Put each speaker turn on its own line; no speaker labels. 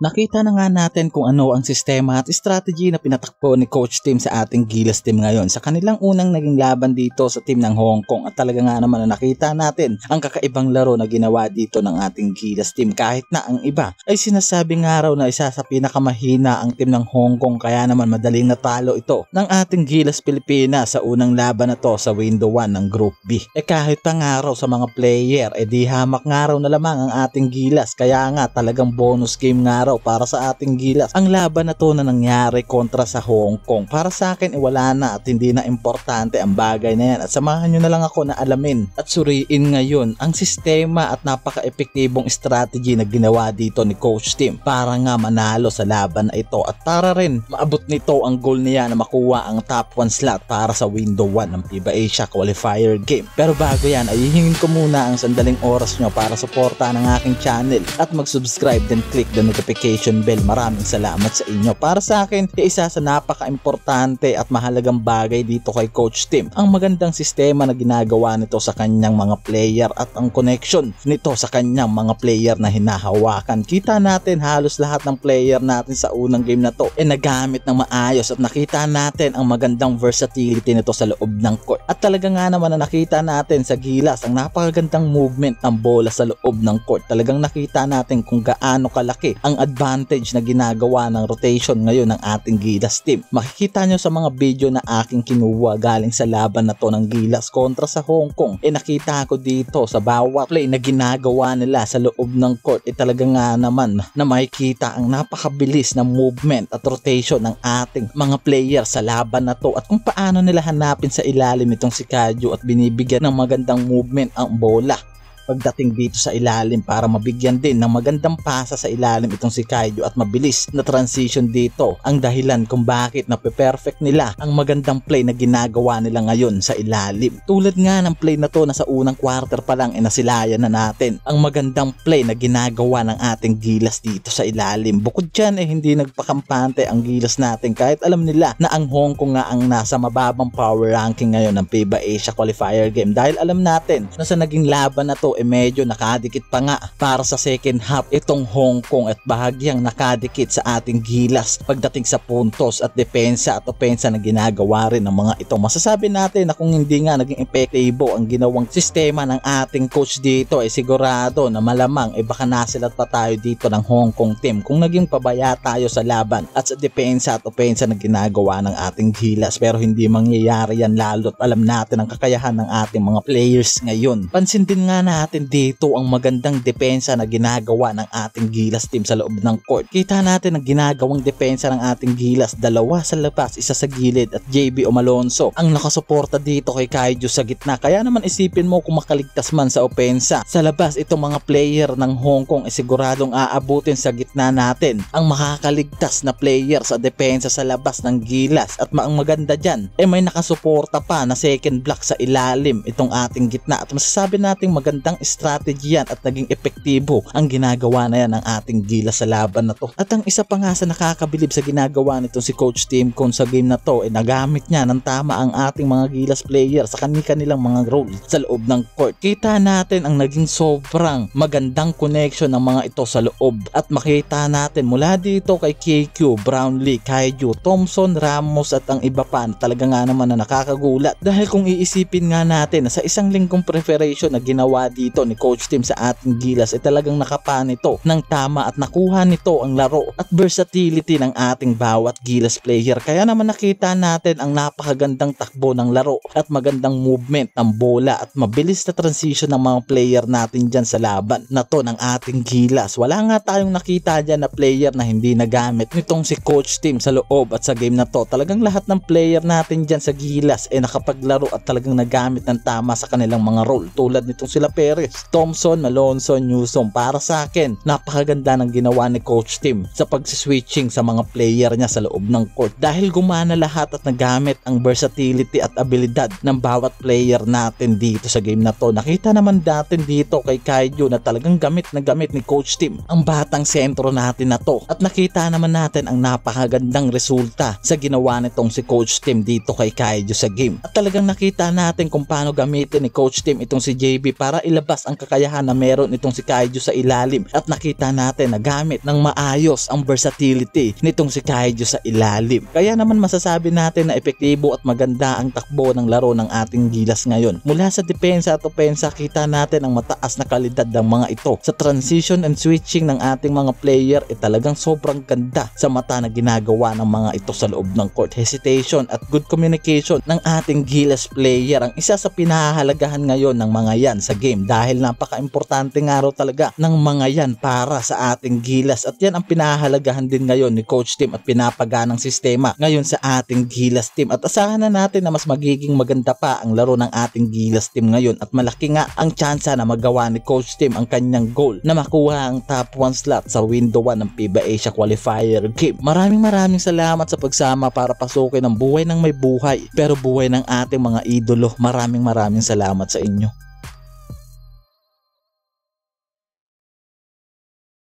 Nakita na nga natin kung ano ang sistema at strategy na pinatakbo ni Coach Tim sa ating Gilas team ngayon sa kanilang unang naging laban dito sa team ng Hong Kong, at talaga nga naman na nakita natin ang kakaibang laro na ginawa dito ng ating Gilas team, kahit na ang iba ay sinasabi nga raw na isa sa pinakamahina ang team ng Hong Kong, kaya naman madaling natalo ito ng ating Gilas Pilipinas sa unang laban na to sa window 1 ng Group B. Kahit pa nga raw sa mga player di hamak nga raw na lamang ang ating Gilas, kaya nga talagang bonus game nga raw para sa ating Gilas ang laban na to na nangyari kontra sa Hong Kong. Para sa akin wala na at hindi na importante ang bagay na yan, at samahan nyo na lang ako na alamin at suriin ngayon ang sistema at napaka-epektibong strategy na ginawa dito ni Coach Tim para nga manalo sa laban na ito, at para rin maabot nito ang goal niya na makuha ang top 1 slot para sa window 1 ng FIBA Asia Qualifier Game. Pero bago yan ay hihingin ko muna ang sandaling oras nyo para suportahan ang aking channel at mag-subscribe, then click the notification bell. Maraming salamat sa inyo. Para sa akin, isa sa napaka-importante at mahalagang bagay dito kay Coach Tim ang magandang sistema na ginagawa nito sa kanyang mga player at ang connection nito sa kanyang mga player na hinahawakan. Kita natin halos lahat ng player natin sa unang game na to nagamit ng maayos, at nakita natin ang magandang versatility nito sa loob ng court. At talaga nga naman na nakita natin sa Gilas ang napakagandang movement ng bola sa loob ng court. Talagang nakita natin kung gaano kalaki ang advantage na ginagawa ng rotation ngayon ng ating Gilas team. Makikita nyo sa mga video na aking kinuha galing sa laban na to ng Gilas kontra sa Hong Kong, nakita ko dito sa bawat play na ginagawa nila sa loob ng court talaga nga naman na makikita ang napakabilis na movement at rotation ng ating mga player sa laban na to, at kung paano nila hanapin sa ilalim itong si Kadyo at binibigyan ng magandang movement ang bola pagdating dito sa ilalim para mabigyan din ng magandang pasa sa ilalim itong si Kaido, at mabilis na transition dito ang dahilan kung bakit nape-perfect nila ang magandang play na ginagawa nila ngayon sa ilalim. Tulad nga ng play na to na sa unang quarter pa lang nasilayan na natin ang magandang play na ginagawa ng ating Gilas dito sa ilalim. Bukod dyan hindi nagpakampante ang Gilas natin kahit alam nila na ang Hong Kong nga ang nasa mababang power ranking ngayon ng FIBA Asia Qualifier Game, dahil alam natin na sa naging laban na to medyo nakadikit pa nga para sa second half itong Hong Kong, at bahagyang nakadikit sa ating Gilas pagdating sa puntos at depensa at opensa na ginagawa rin ng mga ito. Masasabi natin na kung hindi nga naging epektibo ang ginawang sistema ng ating coach dito sigurado na malamang baka nasilat pa tayo dito ng Hong Kong team kung naging pabaya tayo sa laban at sa depensa at opensa na ginagawa ng ating Gilas. Pero hindi mangyayari yan, lalo't alam natin ang kakayahan ng ating mga players ngayon. Pansin din nga natin dito ang magandang depensa na ginagawa ng ating Gilas team sa loob ng court. Kita natin ang ginagawang depensa ng ating Gilas, dalawa sa labas, isa sa gilid, at JB Omalonso ang nakasuporta dito kay Kaido sa gitna. Kaya naman isipin mo kung makaligtas man sa opensa sa labas itong mga player ng Hong Kong siguradong aabutin sa gitna natin ang makakaligtas na player sa depensa sa labas ng Gilas, at ang maganda dyan may nakasuporta pa na second block sa ilalim itong ating gitna, at masasabi natin magandang strategy yan at naging epektibo ang ginagawa na yan ng ating Gilas sa laban na to. At ang isa pa nga sa nakakabilib sa ginagawa nitong si Coach Tim Con sa game na to nagamit niya ng tama ang ating mga Gilas player sa kanilang mga role sa loob ng court. Kita natin ang naging sobrang magandang connection ng mga ito sa loob, at makita natin mula dito kay KQ, Brownlee, Kaido, Thompson, Ramos at ang iba pa na talaga nga naman na nakakagulat, dahil kung iisipin nga natin na sa isang linggong preparation na ginawa dito ni Coach Tim sa ating Gilas talagang nakapa nito ng tama at nakuha nito ang laro at versatility ng ating bawat Gilas player. Kaya naman nakita natin ang napakagandang takbo ng laro at magandang movement ng bola at mabilis na transition ng mga player natin dyan sa laban na to ng ating Gilas. Wala nga tayong nakita dyan na player na hindi nagamit nitong si Coach Tim sa loob at sa game na to. Talagang lahat ng player natin dyan sa Gilas nakapaglaro at talagang nagamit ng tama sa kanilang mga role, tulad nitong sila Perez, Thompson, Malonzo, Newsom. Para sa akin napakaganda ng ginawa ni Coach Tim sa pagsiswitching sa mga player niya sa loob ng court, dahil gumana lahat at nagamit ang versatility at abilidad ng bawat player natin dito sa game na to. Nakita naman natin dito kay Kaido na talagang gamit na gamit ni Coach Tim ang batang sentro natin na to, at nakita naman natin ang napakagandang resulta sa ginawa nitong si Coach Tim dito kay Kaido sa game. At talagang nakita natin kung paano gamitin ni Coach Tim itong si JB para ilabas nailabas ang kakayahan na meron itong si Kaiju sa ilalim at nakita natin na gamit ng maayos ang versatility nitong si Kaiju sa ilalim. Kaya naman masasabi natin na epektibo at maganda ang takbo ng laro ng ating Gilas ngayon. Mula sa depensa at opensa, kita natin ang mataas na kalidad ng mga ito. Sa transition and switching ng ating mga player talagang sobrang ganda sa mata na ginagawa ng mga ito sa loob ng court. Hesitation at good communication ng ating Gilas player ang isa sa pinahahalagahan ngayon ng mga yan sa game dahil napaka-importante nga raw talaga ng mga yan para sa ating Gilas at yan ang pinahahalagahan din ngayon ni Coach Tim at pinapaganang sistema ngayon sa ating Gilas team at asahan na natin na mas magiging maganda pa ang laro ng ating Gilas team ngayon at malaki nga ang tsansa na magawa ni Coach Tim ang kanyang goal na makuha ang top 1 slot sa window 1 ng FIBA Asia Qualifier game. Maraming salamat sa pagsama para pasukin ang buhay ng may buhay pero buhay ng ating mga idolo. Maraming salamat sa inyo.